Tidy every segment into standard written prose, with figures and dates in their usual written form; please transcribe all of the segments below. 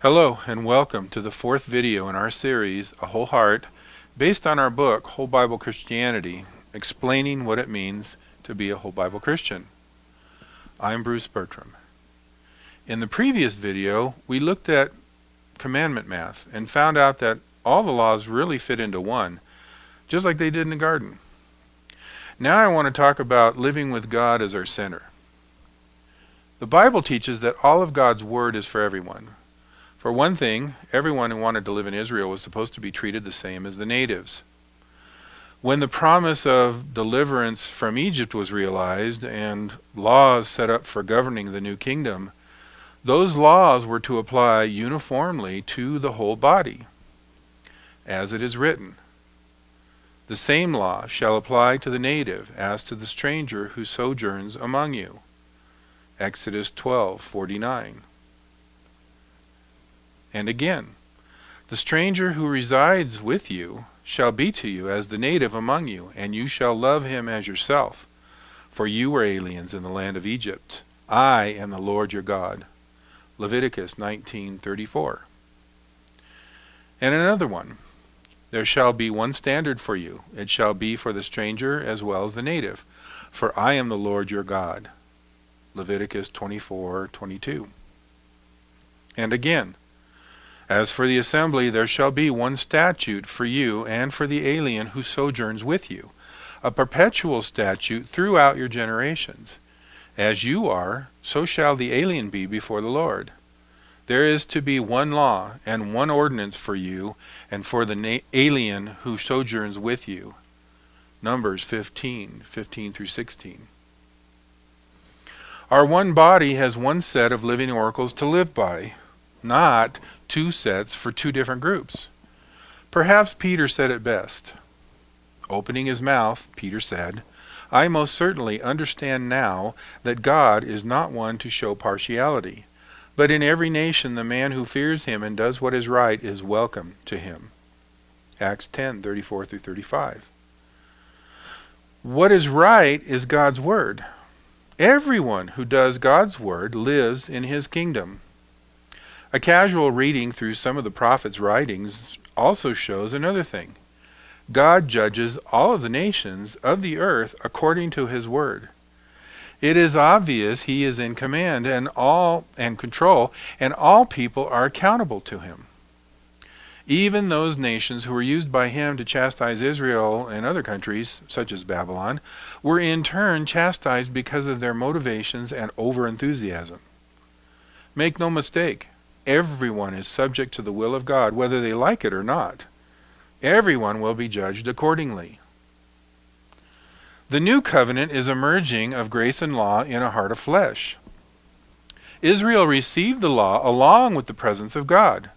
Hello and welcome to the fourth video in our series, A Whole Heart, based on our book, Whole Bible Christianity, explaining what it means to be a whole Bible Christian. I'm Bruce Bertram. In the previous video, we looked at commandment math and found out that all the laws really fit into one, just like they did in the garden. Now I want to talk about living with God as our center. The Bible teaches that all of God's Word is for everyone. For one thing, everyone who wanted to live in Israel was supposed to be treated the same as the natives. When the promise of deliverance from Egypt was realized and laws set up for governing the new kingdom, those laws were to apply uniformly to the whole body. As it is written, "The same law shall apply to the native as to the stranger who sojourns among you." Exodus 12:49. And again, "The stranger who resides with you shall be to you as the native among you, and you shall love him as yourself. For you were aliens in the land of Egypt. I am the Lord your God." Leviticus 19:34. And another one, "There shall be one standard for you. It shall be for the stranger as well as the native. For I am the Lord your God." Leviticus 24:22. And again, "As for the assembly, there shall be one statute for you and for the alien who sojourns with you, a perpetual statute throughout your generations. As you are, so shall the alien be before the Lord. There is to be one law and one ordinance for you and for the alien who sojourns with you." Numbers 15:15 through 16. Our one body has one set of living oracles to live by, not two sets for two different groups. Perhaps Peter said it best. Opening his mouth, Peter said, "I most certainly understand now that God is not one to show partiality, but in every nation the man who fears him and does what is right is welcome to him." Acts 10:34 through 35. What is right is God's word. Everyone who does God's word lives in his kingdom. A casual reading through some of the prophets' writings also shows another thing. God judges all of the nations of the earth according to his word. It is obvious he is in command and control, and all people are accountable to him. Even those nations who were used by him to chastise Israel and other countries, such as Babylon, were in turn chastised because of their motivations and overenthusiasm. Make no mistake, everyone is subject to the will of God, whether they like it or not. Everyone will be judged accordingly. The new covenant is a merging of grace and law in a heart of flesh. Israel received the law along with the presence of God.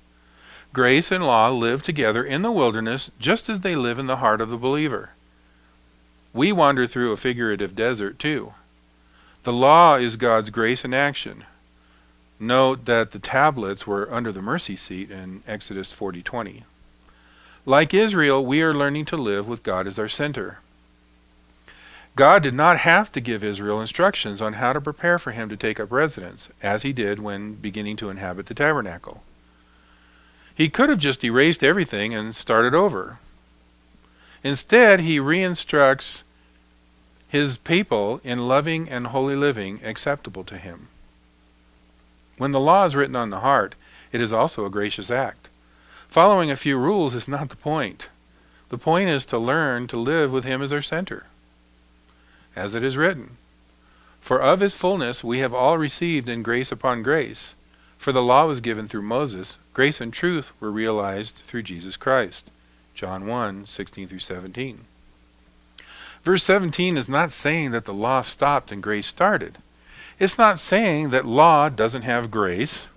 Grace and law live together in the wilderness just as they live in the heart of the believer. We wander through a figurative desert too. The law is God's grace in action. Note that the tablets were under the mercy seat in Exodus 40:20. Like Israel, we are learning to live with God as our center. God did not have to give Israel instructions on how to prepare for him to take up residence, as he did when beginning to inhabit the tabernacle. He could have just erased everything and started over. Instead, he reinstructs his people in loving and holy living acceptable to him. When the law is written on the heart, it is also a gracious act. Following a few rules is not the point. The point is to learn to live with him as our center. As it is written, "For of his fullness we have all received in grace upon grace. For the law was given through Moses, grace and truth were realized through Jesus Christ." John 1:16 through 17. Verse 17 is not saying that the law stopped and grace started. It's not saying that law doesn't have grace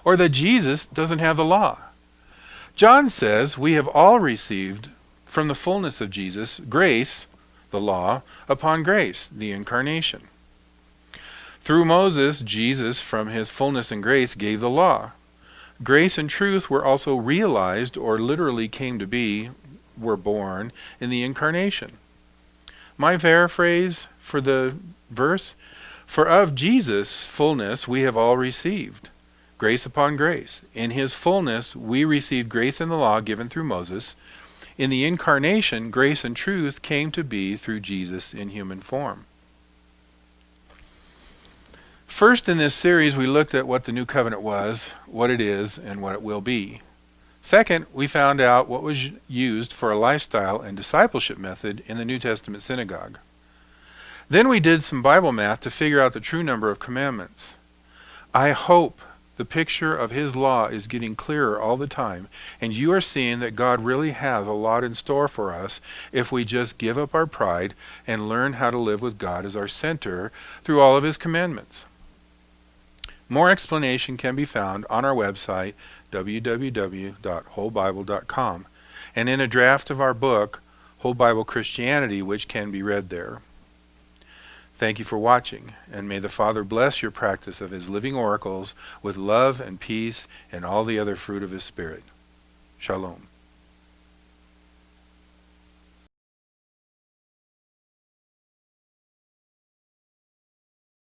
or that Jesus doesn't have the law. John says we have all received from the fullness of Jesus grace, the law, upon grace, the Incarnation. Through Moses, Jesus, from his fullness and grace, gave the law. Grace and truth were also realized, or literally came to be, were born in the Incarnation. My paraphrase for the verse, "For of Jesus' fullness we have all received." Grace upon grace. In his fullness, we received grace in the law given through Moses. In the Incarnation, grace and truth came to be through Jesus in human form. First in this series, we looked at what the new covenant was, what it is, and what it will be. Second, we found out what was used for a lifestyle and discipleship method in the New Testament synagogue. Then we did some Bible math to figure out the true number of commandments. I hope the picture of his law is getting clearer all the time, and you are seeing that God really has a lot in store for us if we just give up our pride and learn how to live with God as our center through all of his commandments. More explanation can be found on our website, www.wholebible.com, and in a draft of our book, Whole Bible Christianity, which can be read there. Thank you for watching, and may the Father bless your practice of his living oracles with love and peace and all the other fruit of his Spirit. Shalom.